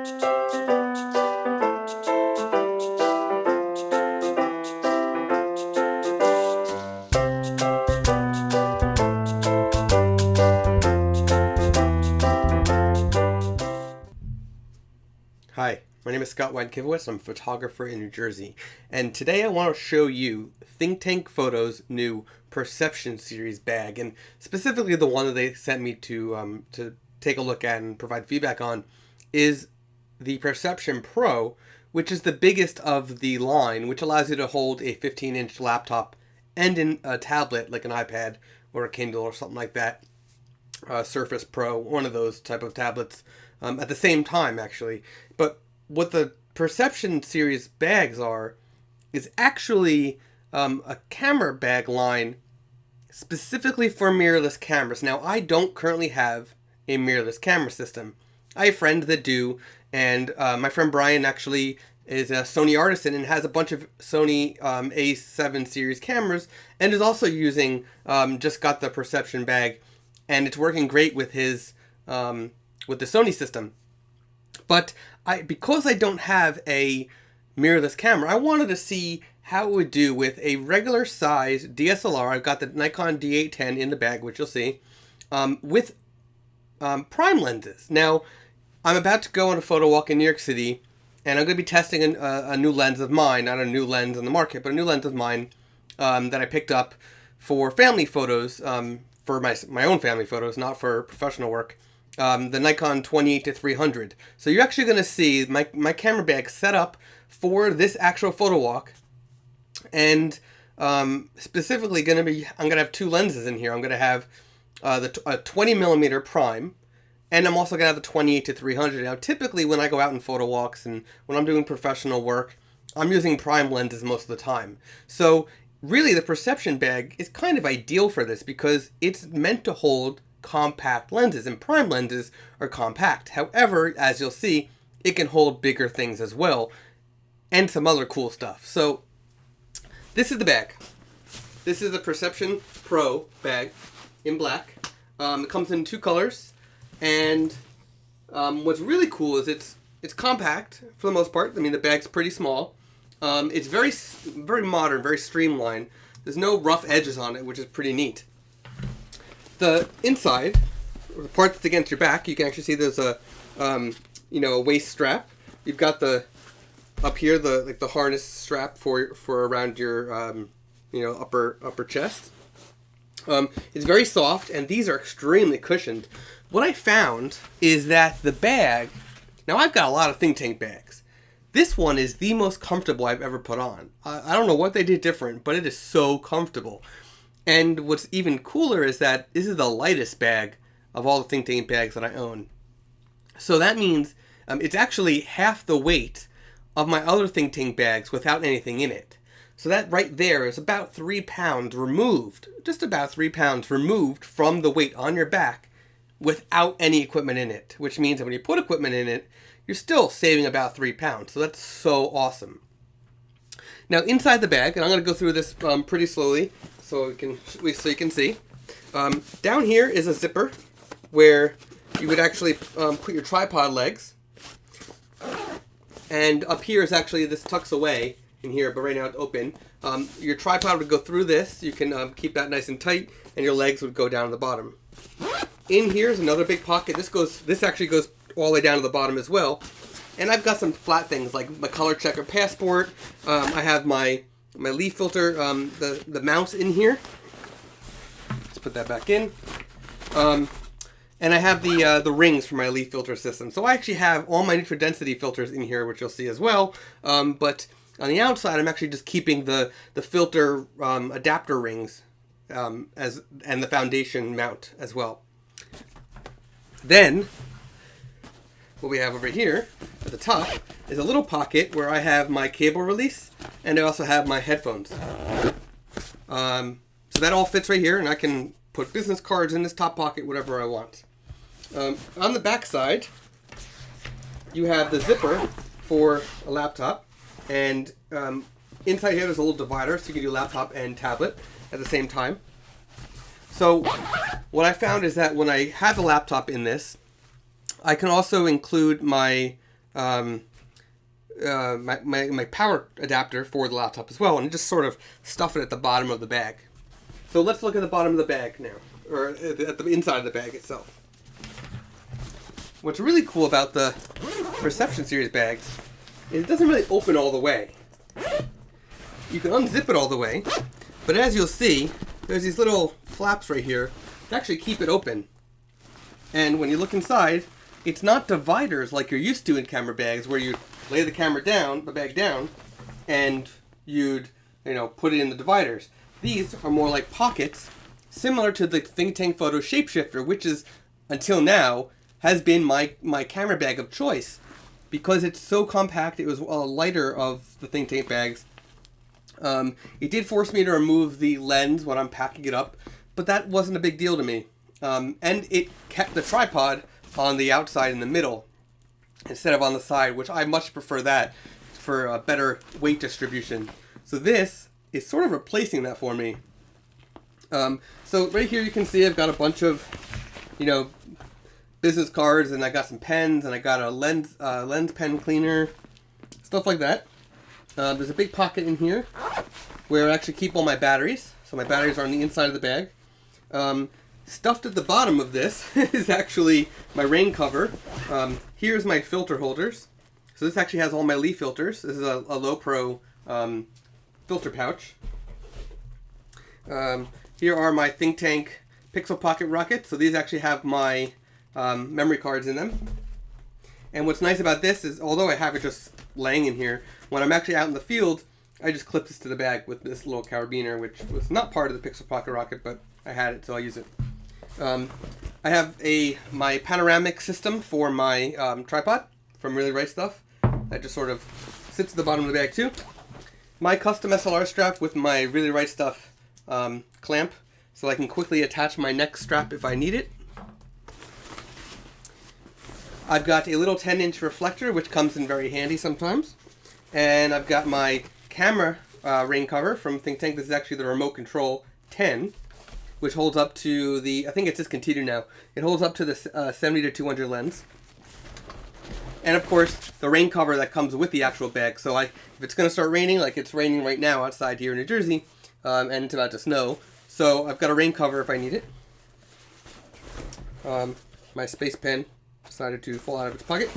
Hi, my name is Scott Wankivowitz. I'm a photographer in New Jersey, and today I want to show you Think Tank Photo's new Perception Series bag, and specifically the one that they sent me to take a look at and provide feedback on is the Perception Pro, which is the biggest of the line, which allows you to hold a 15-inch laptop and a tablet like an iPad or a Kindle or something like that, Surface Pro, one of those type of tablets. At the same time, actually. But what the Perception Series bags are is actually a camera bag line specifically for mirrorless cameras. Now, I don't currently have a mirrorless camera system. I have friends that do, and my friend Brian actually is a Sony artisan and has a bunch of Sony A7 series cameras, and is also using, just got the Perception bag, and it's working great with his with the Sony system. But because I don't have a mirrorless camera, I wanted to see how it would do with a regular size DSLR. I've got the Nikon D810 in the bag, which you'll see, with prime lenses. Now, I'm about to go on a photo walk in New York City, and I'm going to be testing a new lens of mine, not a new lens in the market, but a new lens of mine that I picked up for family photos, for my own family photos, not for professional work. The Nikon 28-300. So you're actually going to see my camera bag set up for this actual photo walk, and specifically I'm going to have two lenses in here. I'm going to have a 20mm prime, and I'm also going to have the 28-300. Now, typically when I go out in photo walks and when I'm doing professional work, I'm using prime lenses most of the time. So really, the Perception bag is kind of ideal for this because it's meant to hold compact lenses, and prime lenses are compact. However, as you'll see, it can hold bigger things as well, and some other cool stuff. So this is the bag. This is the Perception Pro bag in black. It comes in two colors, and what's really cool is it's compact for the most part. I mean, the bag's pretty small. It's very modern, very streamlined. There's no rough edges on it, which is pretty neat. The inside, or the part that's against your back, you can actually see there's a a waist strap. You've got up here the harness strap for around your upper chest. It's very soft, and these are extremely cushioned. What I found is that the bag. Now, I've got a lot of Think Tank bags. This one is the most comfortable I've ever put on. I don't know what they did different, but it is so comfortable. And what's even cooler is that this is the lightest bag of all the Think Tank bags that I own. So that means it's actually half the weight of my other Think Tank bags without anything in it. So that right there is about 3 pounds removed, just about 3 pounds removed from the weight on your back without any equipment in it. Which means that when you put equipment in it, you're still saving about 3 pounds. So that's so awesome. Now, inside the bag, and I'm going to go through this pretty slowly so you can see. Down here is a zipper where you would actually put your tripod legs. And up here is actually, this tucks away in here, but right now it's open. Your tripod would go through this. You can keep that nice and tight, and your legs would go down to the bottom. In here is another big pocket. This actually goes all the way down to the bottom as well. And I've got some flat things like my color checker passport. I have my leaf filter, the mouse in here. Let's put that back in. And I have the rings for my leaf filter system. So I actually have all my neutral density filters in here, which you'll see as well. But on the outside, I'm actually just keeping the filter adapter rings and the foundation mount as well. Then what we have over here at the top is a little pocket where I have my cable release, and I also have my headphones. So that all fits right here, and I can put business cards in this top pocket, whatever I want. On the back side, you have the zipper for a laptop, and inside here there's a little divider, so you can do laptop and tablet at the same time. So what I found is that when I have the laptop in this, I can also include my my power adapter for the laptop as well, and just sort of stuff it at the bottom of the bag. So let's look at the bottom of the bag now, or at the inside of the bag itself. What's really cool about the Perception series bags is it doesn't really open all the way. You can unzip it all the way, but as you'll see, there's these little flaps right here that actually keep it open. And when you look inside, it's not dividers like you're used to in camera bags, where you lay the bag down, and you'd, put it in the dividers. These are more like pockets, similar to the ThinkTank Photo Shapeshifter, which is, until now, has been my camera bag of choice. Because it's so compact, it was lighter of the ThinkTank bags. It did force me to remove the lens when I'm packing it up, but that wasn't a big deal to me. And it kept the tripod on the outside in the middle instead of on the side, which I much prefer that for a better weight distribution. So this is sort of replacing that for me. So right here you can see I've got a bunch of, business cards, and I got some pens, and I got a lens pen cleaner, stuff like that. There's a big pocket in here where I actually keep all my batteries. So my batteries are on the inside of the bag. Stuffed at the bottom of this is actually my rain cover. Here's my filter holders. So this actually has all my leaf filters. This is a Low Pro filter pouch. Here are my ThinkTank Pixel Pocket Rockets. So these actually have my memory cards in them. And what's nice about this is, although I have it just laying in here, when I'm actually out in the field, I just clip this to the bag with this little carabiner, which was not part of the Pixel Pocket Rocket, but I had it, so I'll use it. I have my panoramic system for my tripod from Really Right Stuff. That just sort of sits at the bottom of the bag too. My custom SLR strap with my Really Right Stuff clamp, so I can quickly attach my neck strap if I need it. I've got a little 10-inch reflector, which comes in very handy sometimes. And I've got my camera rain cover from ThinkTank. This is actually the Remote Control 10, which holds up to I think it's discontinued now. It holds up to the 70-200 lens. And of course, the rain cover that comes with the actual bag. So if it's going to start raining, like it's raining right now outside here in New Jersey, and it's about to snow, so I've got a rain cover if I need it. My space pen decided to fall out of its pocket.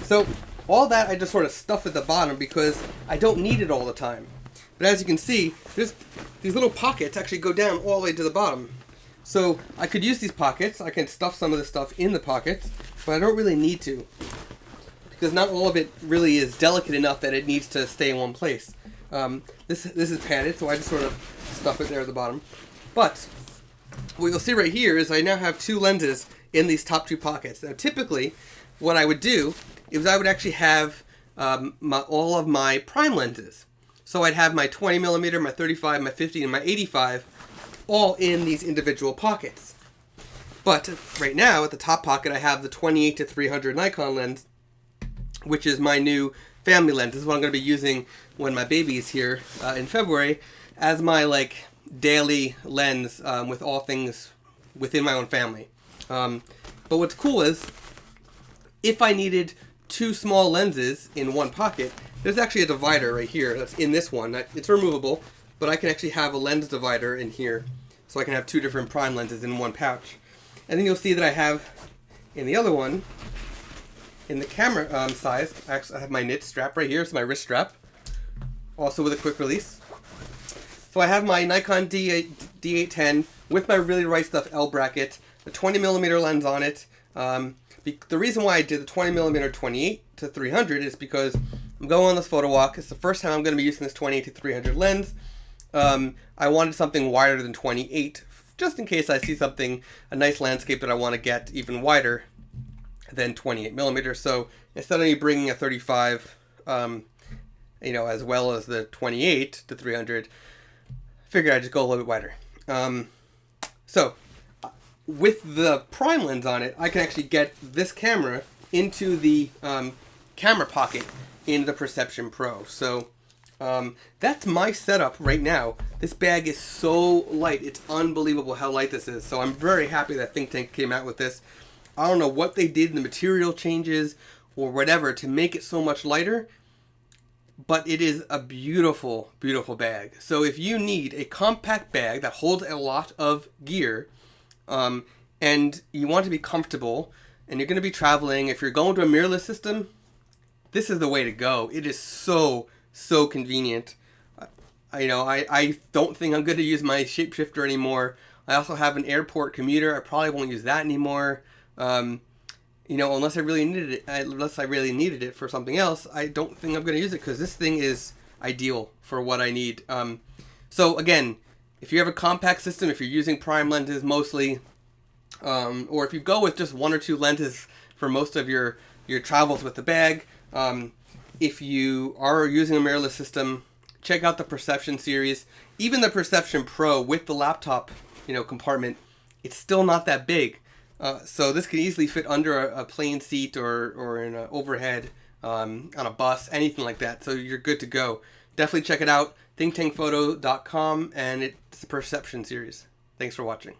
So all that I just sort of stuff at the bottom because I don't need it all the time. But as you can see, these little pockets actually go down all the way to the bottom. So I could use these pockets. I can stuff some of this stuff in the pockets, but I don't really need to, because not all of it really is delicate enough that it needs to stay in one place. This is padded, so I just sort of stuff it there at the bottom. But what you'll see right here is I now have two lenses in these top two pockets. Now typically, what I would do is I would actually have all of my prime lenses. So I'd have my 20mm, my 35, my 50, and my 85 all in these individual pockets. But right now, at the top pocket, I have the 28-300 Nikon lens, which is my new family lens. This is what I'm going to be using when my baby is here in February as my daily lens with all things within my own family. But what's cool is, if I needed two small lenses in one pocket, there's actually a divider right here that's in this one. It's removable, but I can actually have a lens divider in here, so I can have two different prime lenses in one pouch. And then you'll see that I have in the other one, in the camera size, I have my knit strap right here. It's my wrist strap, also with a quick release. So I have my Nikon D810 with my Really Right Stuff L bracket, the 20mm lens on it. The reason why I did the 20mm 28-300 is because I'm going on this photo walk. It's the first time I'm going to be using this 28-300 lens. I wanted something wider than 28, just in case I see a nice landscape that I want to get even wider than 28mm. So instead of me bringing a 35, as well as the 28-300, figured I'd just go a little bit wider. So with the prime lens on it, I can actually get this camera into the camera pocket in the Perception Pro. So that's my setup right now. This bag is so light. It's unbelievable how light this is. So I'm very happy that ThinkTank came out with this. I don't know what they did in the material changes or whatever to make it so much lighter. But it is a beautiful, beautiful bag. So if you need a compact bag that holds a lot of gear, and you want to be comfortable, and you're going to be traveling, if you're going to a mirrorless system, this is the way to go. It is so, so convenient. I don't think I'm going to use my shapeshifter anymore. I also have an airport commuter. I probably won't use that anymore. Unless I really needed it for something else, I don't think I'm going to use it because this thing is ideal for what I need. So again, if you have a compact system, if you're using prime lenses mostly, or if you go with just 1 or 2 lenses for most of your travels with the bag, if you are using a mirrorless system, check out the Perception series. Even the Perception Pro with the laptop, compartment, it's still not that big. So this can easily fit under a plane seat or in an overhead, on a bus, anything like that. So you're good to go. Definitely check it out, thinktankphoto.com, and it's the Perception series. Thanks for watching.